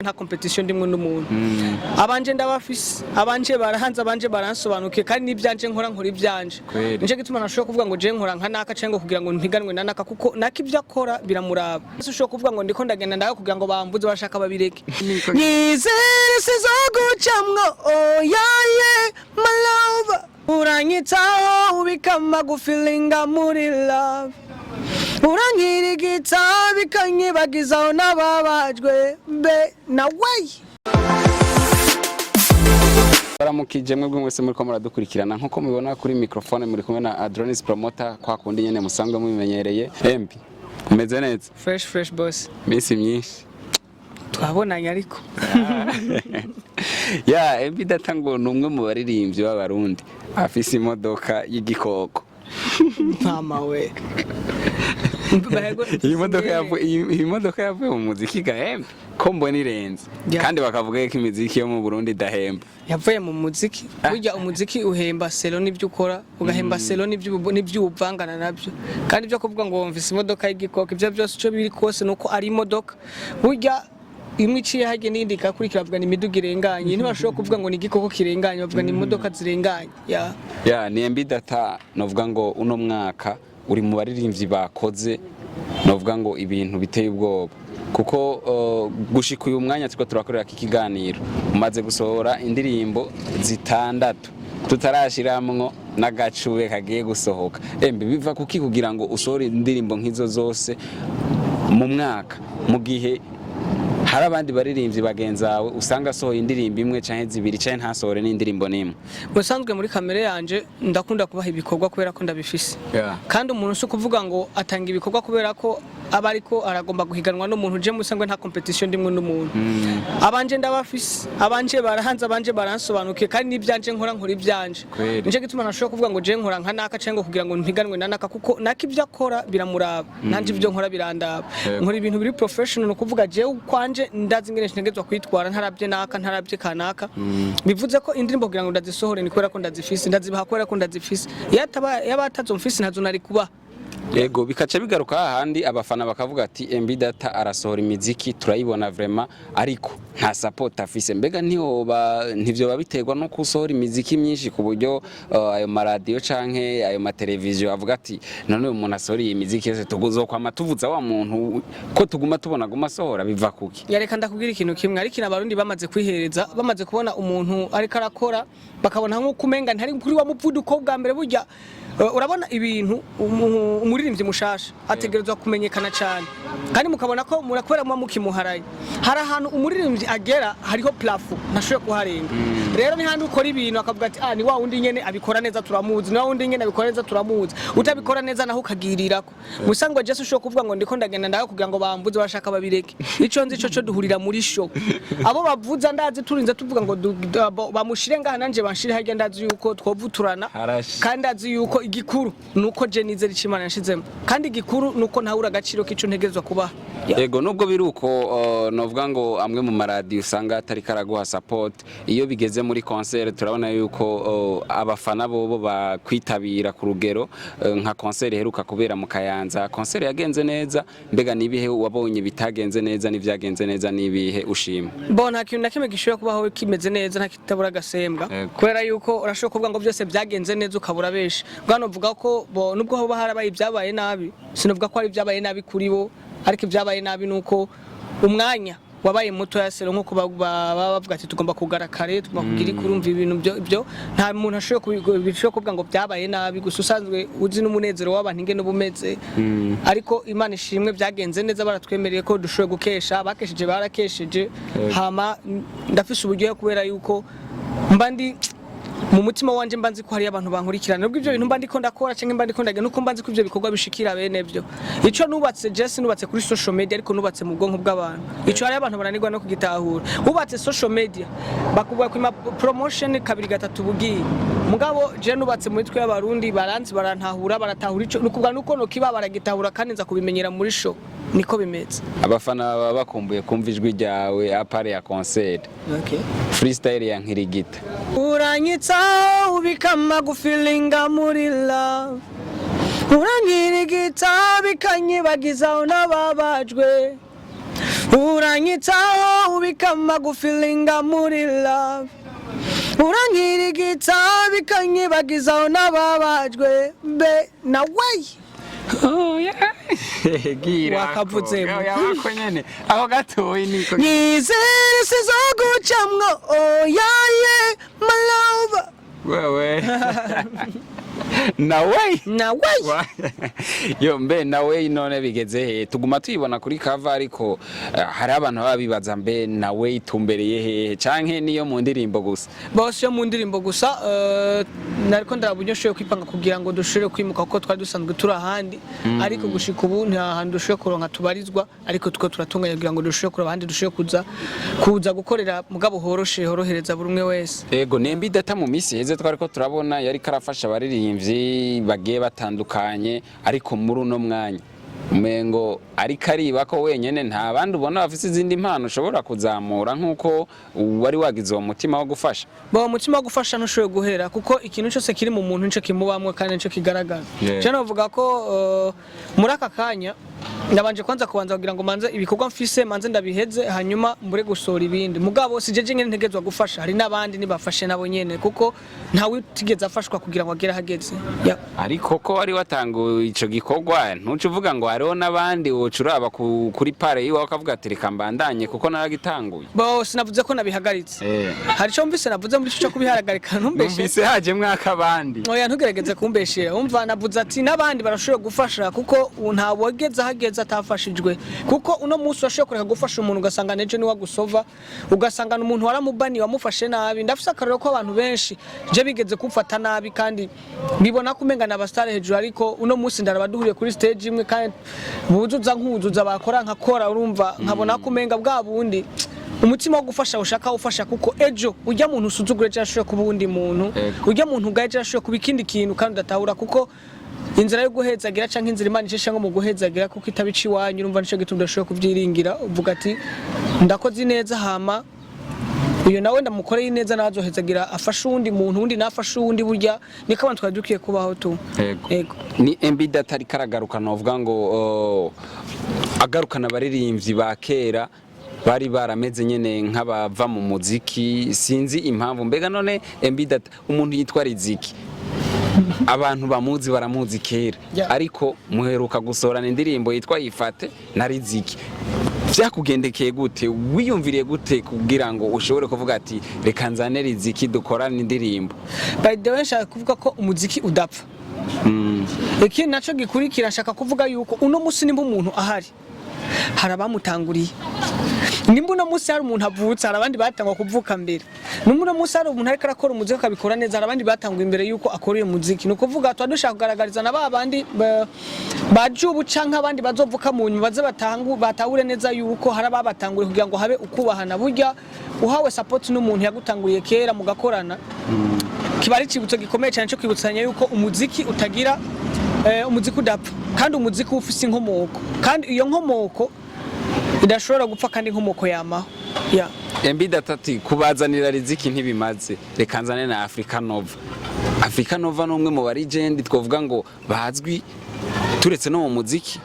nta competition ndimwe n'umuntu abanje ndabafise abanje barahanze abanje baransobanukiye kandi nibyanje nkora ibyanje nje gituma nashobora kuvuga ngo je nkora nka naka cengo kugira ngo ntiganwe na naka kuko nakivya akora biramuraba ushobora kuvuga ngo ndiko ndagenda ndayo kugira ngo bambuze bashaka babireke nizere sizogucamwo oh yeah my love uranyitaho ubikama gufilinga muri love urangirigita bikanyibagizaho n'ababajwe be nawe baramukije mwebwe mwese muri ko muradukurikirana nkuko mubibona kuri microphone muri kumwe na Journaliste promoter kwa kundi nyene musanzwe mubimenyereye embi umeze neza fresh boss misi myinshi twabonanye ariko ya embi datango numwe mu baririmbyi b'abarundi afise imodoka y'igikoko mama we iyi modoka yavuye mu muziki gahembe ko mbona irenze kandi bakavuga ko imiziki yo mu Burundi idahemba yavuye mu muziki burya umuziki uhemba selo n'ibyo ukora ugahemba selo n'ibyo uvangana nabyo kandi byo kuvuga ngo wumvise imodoka y'igikoko ibyo byose cyo biri kose nuko ari imodoka burya imwe iciye hage n'indi ikakurikira bavuga ni imiduga irenganye ntibashobora kuvuga ngo ni igikoko kirenganye bavuga ni imodoka zirenganye ya ni embi data novuga ngo uno mwaka uri mu baririmbyi bakoze novuga ngo ibintu biteye ubwoba kuko gushika uyu mwanya tuko turakorera kikiganiro umaze gusohora indirimbo zitandatu tutarashiramwo n'agacube kagiye gusohoka embi biva kuki kugira ngo usohore indirimbo nk'izo zose mu mwaka mu gihe hari abandi baririmbyi bagenzawe usanga sohoye indirimbo imwe canke zibiri canke ntasohore n'indirimbo nimwe musanzwe muri kamere yanje ndakunda kubaha ibikorwa kubera ko ndabifise kandi umuntu uso kuvuga ngo atanga ibikorwa kubera ko aba ariko aragomba guhiganwa n'umuntu je musangwe nta competition ndimwe n'umuntu abanje ndabafise abanje barahanze abanje baransobanukiye kandi nibyanje nkora ibyanje nje gituma nashobora kuvuga ngo je nkora nka naka cengo kugira ngo ntiganwe na naka kuko nakivya akora biramuraba nanje ibyo nkora birandaba nkora ibintu biri professional no kuvuga je kwanje ndazi ingene ntegezwa kwitwara ntarabye naka ntarabye kanaka bivuze ko indirimbo kugira ngo ndazisohore ni kubera ko ndazifise ndazibaha kubera ko ndazifise yabatazumfise ntazo nari kuba Ego bikaca bigaruka hahandi abafana bakavuga ati embi data arasohora imiziki turayibona vraiment ariko nta support afise mbega ntivyo babiterwa no kusohora imiziki myinshi ku buryo ayo maradiyo canke ayo mateleviziyo avuga ati none uyu muntu asohora iyi miziki yose tuguzokwama tuvuza wa muntu ko tuguma tubona guma sohora biva kuki yareka ndakubwira ikintu kimwe ariko abarundi bamaze kwihereza bamaze kubona umuntu ariko arakora bakabona nko kumenga ntari kuri wa muvuduko bwa mbere burya urabona ibintu umuririmbyi mushasha ategerezwa kumenyekana cyane kandi mukabona ko murakubera mu mukimuharaye hari ahantu umuririmbyi agera hariho plafond nashoye kuharenga rero ni handi ukora ibintu akavuga ati ni wa wundi nyene abikora neza turamuzi na wundi nyene abikora neza turamuzi utabikora neza naho ukagirirako musangwa Jesu sho kuvuga ngo ndiko ndagenda ndayo kugira ngo bambuze bashaka babireke ico nzi cyo duhurira muri show abo bavuza ndazi turinze tuvuga ngo bamushire ngaha nanje banshire hajya ndazi yuko twovuturana kandi ndazi yuko igikuru nuko je nizera icimana yashizemo kandi igikuru nuko ntahura agaciro k'ico ntegezwa kuba yego nubwo biruko novuga ngo amwe mu maradi usanga atari karaguha support iyo bigeze muri concert turabona yuko abafana bobo bakwitabira ku rugero nka concert heruka kubera mu Kayanza concert yagenze neza mbega nibihe wabonye bitagenze neza n'ivyagenze neza nibihe ushima bona kintu nakime gishobora kubaho kimeze neza ntakitabura gasembwa kubera yuko urashobora kuvuga ngo byose byagenze neza ukabura beshi bwana uvuga ko nubwo ho baharabaye ibyabaye nabi sinovuga ko ari ibyabaye nabi kuri bo ariko ibyabaye nabi nuko umwanya wabaye muto ya selo nko bavuga ati tugomba kugarakare tugomba kugira ikurumva ibintu byo nta muntu ashobora kuvuga ngo byabaye nabi gusa usanzwe uzi n'umunezero w'abantu ingene ubumeze ariko Imana ishimwe byagenze neza baratwemereye ko dushoboye gukesha bakesheje barakesheje hama ndafise uburyo kubera yuko mbandi mu mutima wanje mbanzi ko hari abantu bankurikirana nubwo ibyo bintu mba ndiko ndakora cyangwa mba ndiko ndaga nuko mbanzi ko ibyo bikorwa bishikira bene byo ico nubatse Jesse nubatse kuri social media ariko nubatse mu bwonko bw'abantu ico hari abantu baranirwa no kugitahura ubatse social media bakubwa ku promotion kabiri gatatu bugiye mugabo je nubatse mu mitwe y'abarundi baranzi barantahura baratahura ico nukubwa nuko no kiba baragitahura kandi nza kubimenyera muri show niko bimeze abafana baba bakumbuye kumva ijwi ryawe apare ya concert freestyle ya nkirigita uranyitsa ubikama gufilinga muri love urangirigita bikanyibagizaho n'ababajwe uranyitaho ubikama gufilinga muri love uranyirigita bikanyibagizaho n'ababajwe be nawe wakavuze yako nyene aho gatoyi niko nyizere sizogucamwo yaye my love wewe Nawe yo mbe nawe none bigeze he tuguma tuyibona kuri cover ariko hari abantu babibaza mbe nawe itumbereye he canke niyo mu ndirimbo gusa bose yo mu ndirimbo gusa nariko ndarabunyoshoye kwipanga kugira ngo dushire kwimuka kuko twari dusanzwe turi ahandi ariko gushika ubu nta hantu dushire kuronka tubarizwa ariko tuko turatunganya kugira ngo dushire kuri abandi dushire kuza gukorera mugabo horohereza buri umwe wese yego nembi data mu misi heze twariko turabona yari karafasha abaririmbyi bagiye batandukanye ariko muri uno mwanya umengo ari kariba ko wenyene nta bandi ubona bafise izindi mpano ushobora kuzamura nkuko wari wagize uwo mutima wo gufasha bo umutima wo gufasha ntushoboye guhera kuko ikintu cyose kiri mu muntu nico kimubamwe kandi nico kigaragara je navuga ko muri aka kanya ndabanje kubanza kugira ngo manze ibikorwa mfise manze ndabiheze hanyuma mbure gusora ibindi mugabo sijeje nyene ntegezwa gufasha hari nabandi nibafashe nabo nyene kuko ntawe utigeze afashwa kugira ngo agere hageze ariko ko wari watanguye ico gikorwa ntuce uvuga ngo hariho nabandi wocuraba kuri pare yiwe akavuga ati reka mbandanye kuko naragitanguye bo sinavuze ko nabihagaritse hari cyo mvise navuze muri cyo kubihagarika ntumbeshe mvise haje mwaka abandi oya ntugerageze kumbeshera umva navuze ati nabandi barashoboye gufasha kuko ntabogeze hageze atafashijwe kuko uno munsi washobora kureka gufasha umuntu ugasanga neje ni wagusova ugasanga umuntu waramubani wamufashe nabi ndafise akarero ko abantu benshi je bigeze kumfata nabi kandi bibona kumenga n'abastare hejuru ariko uno munsi ndarabaduhuriye kuri stage imwe kandi buzuza bakora nkakora urumva nkabona kumenga bwa bundi umutima wo gufasha ushaka ufasha kuko ejo ujya muntu usuzugure cyashobora kuba undi muntu ujya muntu ugaje ashobora kuba ikindi kintu kandi udatahura kuko inzira yo guhezagira canke inzira Imana ishesha ngo mu guhezagira kuko itabici wanyu urumva nico gitunda ashobora kuvyiringira uvuga ati ndakoze neza hama uyo nawe ndamukoreye neza nazohezagira afasha undi muntu undi nafasha undi burya niko abantu twadukiye kubaho tu yego ni MB data ari karagaruka novuga ngo agarukana abaririmbyi ba kera bari barameze nyene nk'abava mu muziki sinzi impamvu mbega none MB data umuntu yitwa Riziki abantu bamuzi baramuzi kera ariko muheruka gusorana indirimbo yitwa Yifate na Riziki vyakugendekeye gute wiyumviriye gute kugira ngo ushobore kuvuga ati reka nzane Riziki dukorana indirimbo by the way nshaka kuvuga ko umuziki udapfa iki naco gikurikira nshaka kuvuga yuko uno musi nimba umuntu ahari harabamutanguriye nimba uno musi hari umuntu avutse hari abandi batangwa kuvuka mbere nimba uno musi hari umuntu ariko arakora umuziki akabikora neza hari abandi batangwa imbere yuko akora iyo muziki nuko kuvuga twadushaka kugaragariza na babandi bajubu canka abandi bazovuka mu nyuma baze batahure neza yuko hari ababatanguriye kugira ngo habe ukubahana burya uhawe support n'umuntu yagutanguriye kera mugakorana kibari cibutso gikomeye cyane cyo kwibutsanya yuko umuziki utagira umuziki udapfa kandi umuziki ufise inkomoko kandi iyo nkomoko idashobora gupfa kandi inkomoko yamaho MB datati kubazanira Riziki ntibimaze reka nzane na Africa Nova n'umwe mu ba legend twovuga ngo bazwi turetse no mu muziki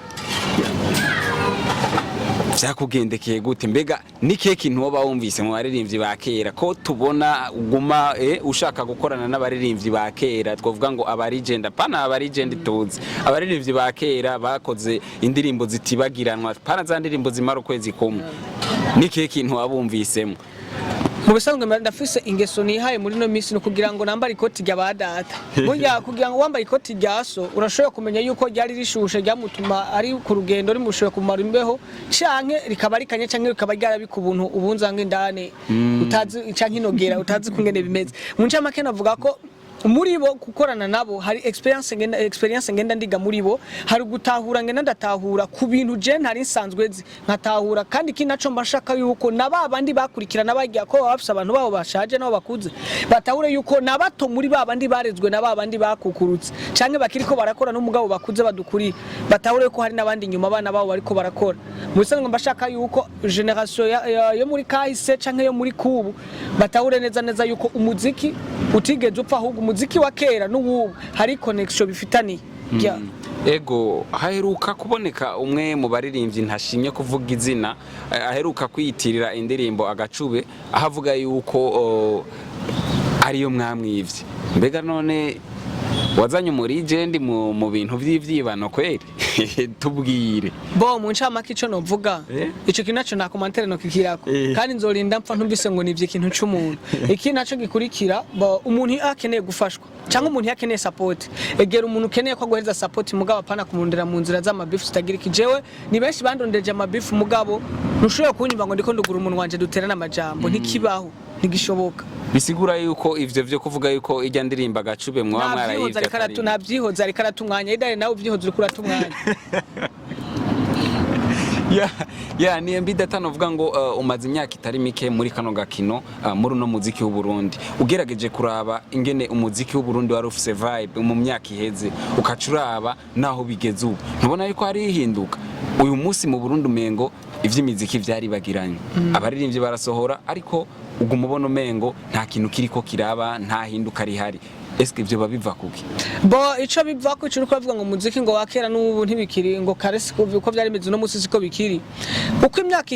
vyakugendekeye gute mbega ni keke ntuba wumvise mu baririmbyi ba kera ko tubona uguma ushaka gukorana n'abaririmbyi ba kera twovuga ngo aba legend apana aba legend tuzi abaririmbyi ba kera bakoze indirimbo zitibagiranwa pana za ndirimbo zimara ukwezi kumwe ni keke ntuba wumvisemo mu bisanzwe ndafise ingeso nihaye muri no misi no kugira ngo nambara ikoti rya badata burya kugira ngo wambaye ikoti rya so urashobora kumenya yuko ryari rishushe ryamutuma ari ku rugendo rimushoye kumara imbeho canke rikaba rikanye canke rikaba ryarabika ubuntu ubunzange ndane utazi canke inogera utazi kungene bimeze mu ncamake navuga ko muri bo gukorana nabo hari experience ngenda ndiga muri bo hari gutahura ngenda ndatahura ku bintu je ntari nsanzwe nkatahura kandi kinaco mbashaka yuko nababandi bakurikirana bagiye ko bafise abantu babo bashaje nabo bakuze batahure yuko nabato muri babandi barezwe nababandi bakukurutse canke bakiriko barakora n'umugabo bakuze badukuri batahure ko hari nabandi nyuma abana babo bariko barakora mu bisanzwe mbashaka yuko generation yo muri kahise canke yo muri kubu batahure neza yuko umuziki utigeze upfa ahubwo umuziki wa kera n'ubu hari connection bifitaniye ego haheruka kuboneka umwe mu baririmbyi ntashimye kuvuga izina aheruka kwiyitirira indirimbo agacube ahavuga yuko ariyo mwamwivye mbega none wazanye umurigendi mu bintu vy'ivyibano kweri tubwire bo mu ncamake ico novuga ico kintu naco nta commentaire no kikirako kandi nzorinda mpfa ntumvise ngo nivye ikintu c'umuntu iki naco gikurikira umuntu akeneye gufashwa cyangwa umuntu yakeneye support egera umuntu ukeneye ko aguhereza support mugabo apana kumurondera mu nzira z'amabifu zitagira ikijewe ni benshi bandondeje amabifu mugabo ntushoboye kunyumva ngo ndiko ndugura umuntu wanje duterana amajambo ntikibaho ntigishoboka bisigura yuko ivyo vyo kuvuga yuko ijya ndirimba gacube mwa mwarayivye navyihoza ariko aratumwanya idare nawe uvyihoza uriko uratumwanya ya ni mbidata novuga ngo umaze imyaka itari mike muri kano gakino muri no muziki w'u Burundi ugerageje kuraba ingene umuziki w'u Burundi wari ufise vibe mu myaka iheze ukacuraba naho bigeze ubu ntubona yuko hari ihinduka uyu munsi mu Burundi umengo ivy'imiziki vyari bagiranye abaririmbyi barasohora ariko ugumubona umengo nta kintu kiriko kiraba nta hinduka rihari eske ivyo babiva kuki bo ico biva ko cyo kuvuga ngo muziki ngo wakera n'ubu ntibikiri ngo karesi ko byari bizi no musi siko bikiri uko imyaka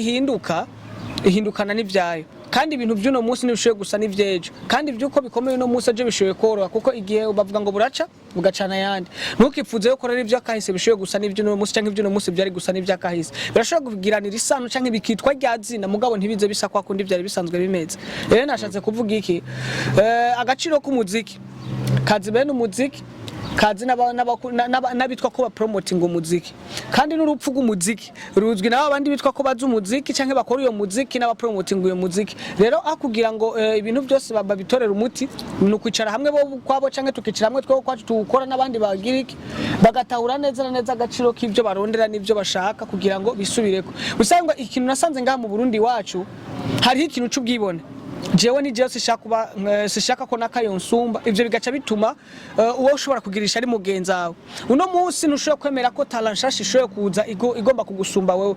ihindukana n'ivyayo kandi ibintu by'uno munsi nibishoye gusa n'ivyejo kandi byuko bikomeye no munsi aje bishoye koroha kuko igihe bavuga ngo buraca bugacana yandi ntukipfuze yo korera ivyo kahise bishoye gusa n'ivyo munsi canke ivyo munsi byari gusa n'ivyo kahise birashobora kugiranira isano canke bikitwa ryazina mugabo ntibize bisa kwa kundi byari bisanzwe bimeze rero nashatse kuvuga iki agaciro k'umuziki kazi bene umuziki kazi n'abitwa ko bapromoting umuziki kandi n'urupfu rw'umuziki ruzwi nabo abandi bitwa ko bazi umuziki canke bakora uyo muziki n'abapromoting uyo muziki rero akugira ngo ibintu byose babitorera umuti no kwicara hamwe bo kwabo canke tukicara hamwe two kwacu tukora n'abandi bagiriki bagatahura neza neza agaciro k'ivyo barondera n'ivyo bashaka kugira ngo bisubireko usanga ikintu nasanze ngaha mu Burundi wacu hari ikintu c'ubwibone jewe ni jewe sishaka ko nakayonsumba ivyo bigaca bituma uwo ushobora kugirisha ari mugenza wawe uno munsi ntushobora kwemera ko talent shashi ishoboye kuza igomba kugusumba wewe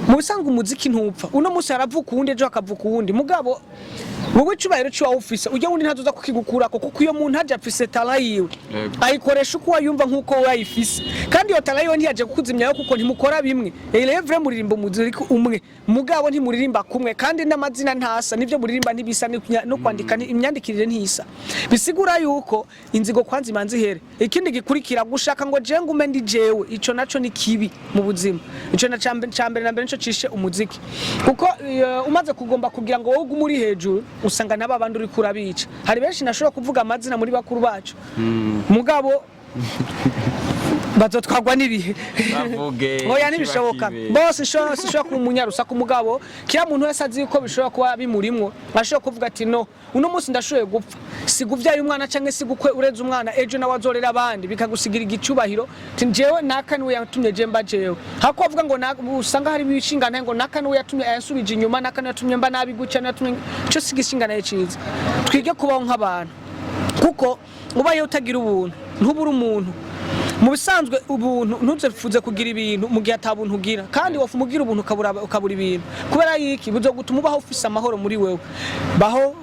mu bisanzwe umuziki ntupfa uno munsi haravuka uwundi ejo hakavuka uwundi mugabo wowe cubahiro cyo ufise ujya wundi ntazoza kukigukurako kuko iyo muntu haje afise talent yiwe ayikoresha uko wayumva nkuko wayifise kandi iyo talent yiwe ntiyaje kukuzimya yo kuko ntimukora bimwe elevre muririmba umuziki umwe mugabo ntimuririmba kumwe kandi n'amazina ntasa nivyo muririmba ntibisa no kwandika imyandikirire ntisa bisigura yuko inzigo kwanza imanzi here ikindi gikurikira gushaka ngo je ngume ndi jewe ico naco ni kibi mu buzima ico na cambere na mbere nico cishe umuziki kuko umaze kugomba kugira ngo wowe gumuri hejuru usanga naba bandi uri kurabica hari benshi nashobora kuvuga amazina muri bakuru bacu mugabo bazotwagwa nibihe bavuge oya nibishoboka bose shobora kumunyarusa ku mugabo kira muntu wese azi ko bishobora kuba bimurimwo ashobora kuvuga ati no uno munsi ndashoye gupfa siguvyaye umwana canke sigukwe ureze umwana ejo nawe azorera abandi bikagusigira igicubahiro tinjewe nakaniwe yatumye je mba jewe hako avuga ngo usanga hari bishingana ngo nakaniwe yatumye ayasubije inyuma nakaniwe yatumye mba nabi guca natumye cyo sigishingana yiciza twige kubaho nk'abantu kuko ubaye utagira ubuntu ntubura umuntu mu bisanzwe ubuntu ntuzepfuze kugira ibintu mu gihe atabuntu ugira kandi wafu mugira ubuntu ukabura ibintu kubera yiki buzo gutuma ubaho ufise amahoro muri wewe baho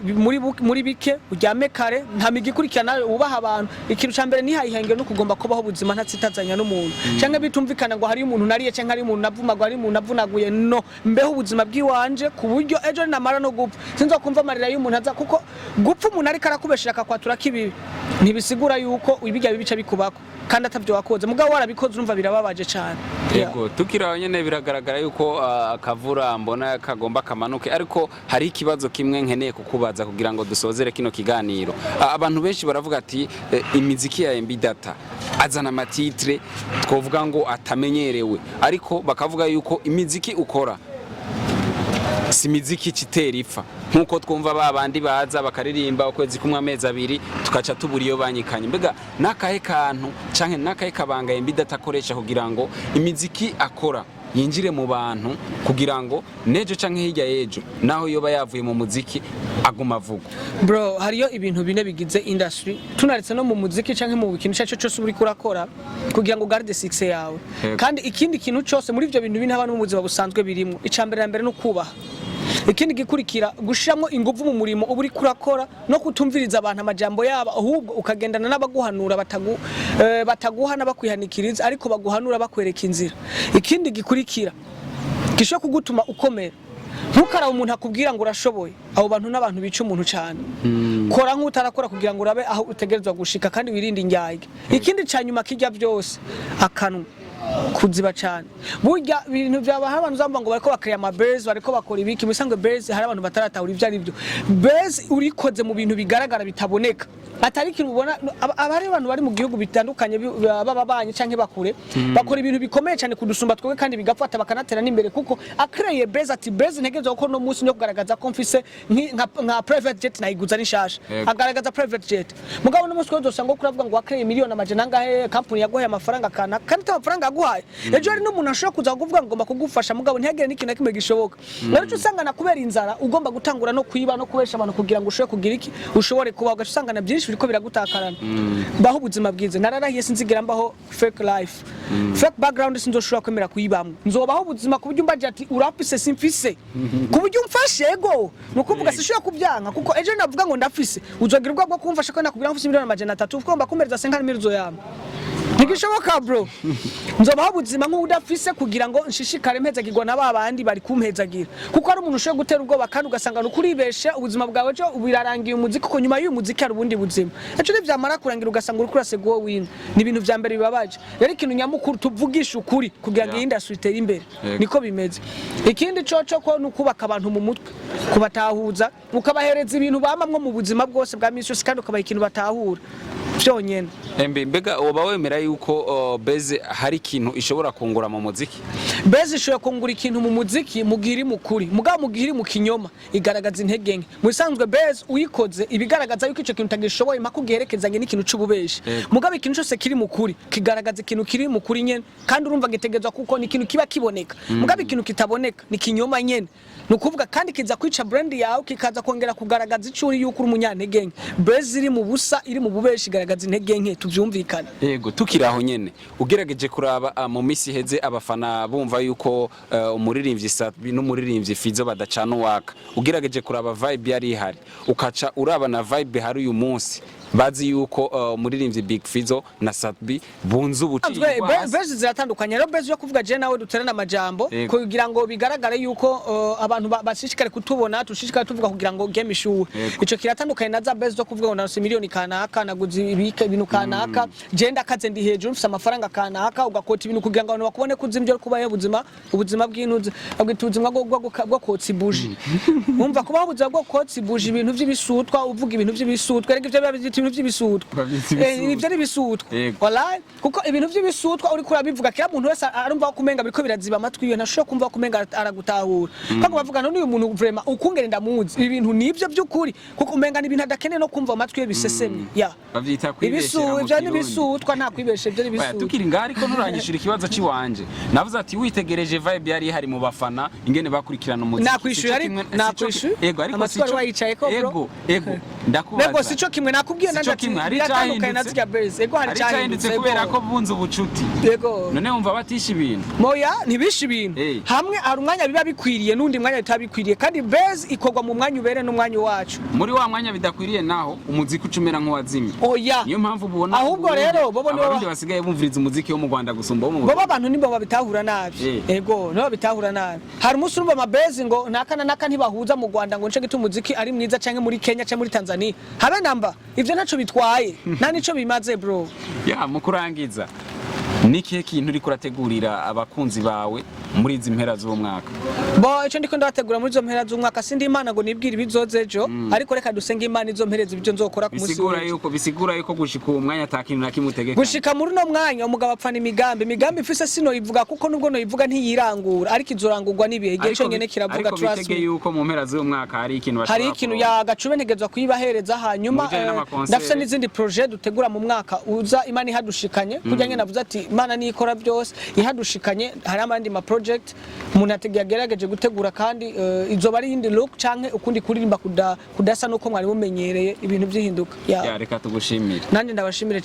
muri bike uryame kare nta migikurikirana ubaha abantu ikintu cambere ni hayihengero no kugomba kubaho ubuzima ntatsitazanya n'umuntu canke bitumvikana ngo hari umuntu nariye canke hari umuntu navumagwa hari umuntu navunaguye no mbeho ubuzima bwiwanje ku buryo ejo namara no gupfa sinzo kumva amarira y'umuntu aza kuko gupfa umuntu ariko arakubeshera akakwatura kibibi ntibisigura yuko ibijya bibica bikubako kandi atavyo wakoze mugabo warabikoze urumva birababaje cyane yego tukiraho nyene biragaragara yuko akavura mbona kagomba kamanuke ariko hari ikibazo kimwe nkeneye kukubaza kugira ngo dusozere kino kiganiro abantu benshi baravuga ati imiziki ya Mbidata azana amatitre twovuga ngo atamenyerewe ariko bakavuga yuko imiziki ukora si miziki kitera ipfa nkuko twumva babandi baza bakaririmba ukwezi kumwe amezi abiri tukaca tubura iyo banyikanye mbega nakahe kantu canke nakahe kabanga Mbidata akoresha kugira ngo imiziki akora yinjire mu bantu kugira ngo nejo canke hirya yejo naho yoba yavuye mu muziki aguma avuga bro hariyo ibintu bine bigize industry tunaretse no mu muziki canke mu kintu cyaco cyose uri kurakora kugira ngo garde success yawe kandi ikindi kintu cyose muri ivyo bintu bine abantu mu buzima busanzwe birimo icambere na mbere no kubaha ikindi gikurikira gushiramo ingufu mu murimo uburi kurakora no kutumviriza abantu amajambo yabo ahubwo ukagendana n'abaguhanura bataguhana bakwihanikiriza ariko baguhanura bakwereka inzira. Ikindi gikurikira gishobora kugutuma ukomera, ntukarabe umuntu akubwira ngo urashoboye, abo bantu n'abantu bica umuntu cyane. Kora nk'utarakora kugira ngo urabe aho utegerezwa gushika kandi wirinde indyage. Ikindi cyanyuma kijya byose akanwa kuziba cyane. Burya ibintu byaba hari abantu zamba ngo bariko bakaya ama base bariko bakora ibiki musanzwe base hari abantu bataratahura ibyo ari byo. Base urikoze mu bintu bigaragara bitaboneka. Atari kintu ubona abari abantu bari mu gihugu bitandukanye bababanye canke bakure bakora ibintu bikomeye cyane kudusumba twebwe kandi bigafata bakanatera n'imbere kuko akreye base ati base ntegezo ko no munsi no kugaragaza ko mfise nka private jet nayiguza n'ishasha agaragaza private jet mugabo no munsi ko dosanga ko uravuga ngo akreye miliyoni amajana ngahe company yagoye amafaranga kana kandi amafaranga aguhaye ejo ari n'umuntu ashobora kuza kuvuga ngo ngomba kugufasha mugabo ntihagere n'ikintu kimwe gishoboka rero usanga na kubera inzara ugomba gutangura no kwiba no kubesha abantu kugira ngo ushobore kugira iki ushobore kuba ugasanga na byinshi biriko biragutakarana baho ubuzima bwize nararahiye sinzigira mbaho fake life fake background sinzoshobora kwemera kuyibamwe nzobaho ubuzima kuburyo mbaje ati urafise simfise kuburyo umfashe ego nukuvuga sishobora kubyanka kuko ejo navuga ngo ndafise uzogira ubwo bwo kumfasha ko nakubwira mfise miliyoni amajana 3 ugomba kumereza 50 milizo yama ntigishoboka bro nzobaho ubuzima nk'udafise kugira ngo nshishikare mpezagirwa na babandi bari kumpezagira kuko ari umuntu ushobora gutera ubwoba kandi ugasanga nukuribesha ubuzima bwawe cyo ubirarangiye umuziki kuko nyuma y'uyu muziki ari ubundi buzima ejo n'ivyamara kurangira ugasanga uri kurase go win ni ibintu vya mbere bibabaje rero ikintu nyamukuru tuvugisha ukuri kugira ngo industry itere imbere niko bimeze ikindi coco ko nukubaka abantu mu mutwe kubatahuza ukabahereza ibintu bamamwe mu buzima bwose bwa misi yose kandi ukabaha ikintu batahura byonyene mbega uba wemera yuko base hari ikintu ishobora kungura mu muziki base ishobora kungura ikintu mu muziki mugiri mukuri mugabo mugiri mu kinyoma igaragaza intege nke musanzwe base uyikoze ibigaragaza yuko ico kintu tagishoboye makugerekezanye n'ikintu c'ububeshi mugabo ikintu cyose kiri mukuri kigaragaza ikintu kiri mukuri nyene kandi urumva gitegezwa kuko ni ikintu kiba kiboneka mugabo ikintu kitaboneka ni kinyoma nyene nukuvuga kandi kiza kwica brand yawe kikaza kongera kugaragaza icuri yuko uri umunyantege nke base iri mu busa iri mu bubeshi igaragaza intege nke tuvyumvikana yego tukiraho nyene ugerageje kuraba mu misi heze abafana bumva yuko umuririmbyi Sabi n'umuririmbyi Fizo badacana waka ugerageje kuraba vibe yari ihari ukaca uraba na vibe hari uyu munsi bazi yuko umuririmbyi Big Fizo na Sabi bunze ubuci base ziratandukanye rero base yo kuvuga je nawe duterana amajambo kugira ngo bigaragare yuko abantu bashishikare kutubona tushishikare tuvuga kugira ngo game ishuwe ico kiratandukanye na za base zo kuvuga ngo narose miliyoni kanaka naguze ibintu kanaka genda kaze ndi hejuru mfise amafaranga kanaka ugakota ibintu kugira ngo abantu bakubone kuzimvyo kubaye ubuzima bw'intuze abwituzimwa bwo kotsa ibuji umva kubaho ubuzima bwo kotsa ibuji ibintu vy'ibisutwa uvuga ibintu vy'ibisutwa rege ivyo ibintu vy'ibisutwa ivyo ari ibisutwa wallahi kuko ibintu vy'ibisutwa uri kurabivuga kira muntu wese arumva kumenga biriko biraziba amatwi iyo ntashobora kumva kumenga aragutahura kandi bavuga no uyu muntu vraiment ukungere ndamuzi ibintu nivyo by'ukuri kuko umenga n'ibintu adakeneye no kumva amatwi yo bisesemye ya bavyita kwibeshera ivyo n'ibisutwa nta kwibeshe ivyo n'ibisutwa tukiri ngari ko nturanyishura ikibazo ciwanje navuze ati witegereje vibe yari hari mu bafana ingene bakurikirana umuziki nakwishuye ego ariko sico wayicaye ko bro ego ndakubaza nego sico kimwe nakubwiye nanje biratandukanye na zika base ego hari cyahindutse kubera ko bunze ubucuti ego none wumva batisha ibintu moya ntibisha ibintu hamwe hari umwanya biba bikwiriye nundi mwanya bitabikwiriye kandi base ikogwa mu mwanya ubere n'umwanya wacu muri wa mwanya bidakwiriye naho umuziki ucumera nk'uwazimye oya niyo mpamvu ubona ahubwo rero bobo nibo abandi basigaye bumviriza umuziki wo mu Rwanda gusumba wo mu bobo abantu nibo babitahura nabi ego nibo babitahura nabi hari umunsi urumva amabase ngo naka ntibahuza mu Rwanda ngo nce gita umuziki ari mwiza canke muri Kenya canke muri Tanzania habe namba ivyo naco bitwaye nta nico bimaze bro ya mukurangiza nikihe kintu uri kurategurira abakunzi bawe muri izi mpera z'umwaka bo ico ndiko ndategura muri izo mpera z'umwaka sindi imana ngo nibwire ibizozejo ariko reka dusenge imana izo mpereza ibyo nzokora ku musi bisigura yuko gushika umwanya atakintu nakimutegeka gushika muri no mwanya umugabo apfana imigambi mfise sino ivuga kuko nubwo no ivuga ntiyirangura ariko izorangurwa nibihe gihe cyo nyene kiravuga trust ariko bitege yuko mu mpera z'umwaka hari ikintu hari ikintu ya gacube ntegezwa kuyibahereza hanyuma ndafise n'izindi projet dutegura mu mwaka uza imana ihadushikanye kujya nyene navuze ati imana nikora byose ihadushikanye hari amandi ma project umuntu ategerageje gutegura kandi izoba ari indi look canke ukundi kuririmba kudasa nuko mwari mumenyereye ibintu byihinduka ya reka tugushimire nanje ndabashimire.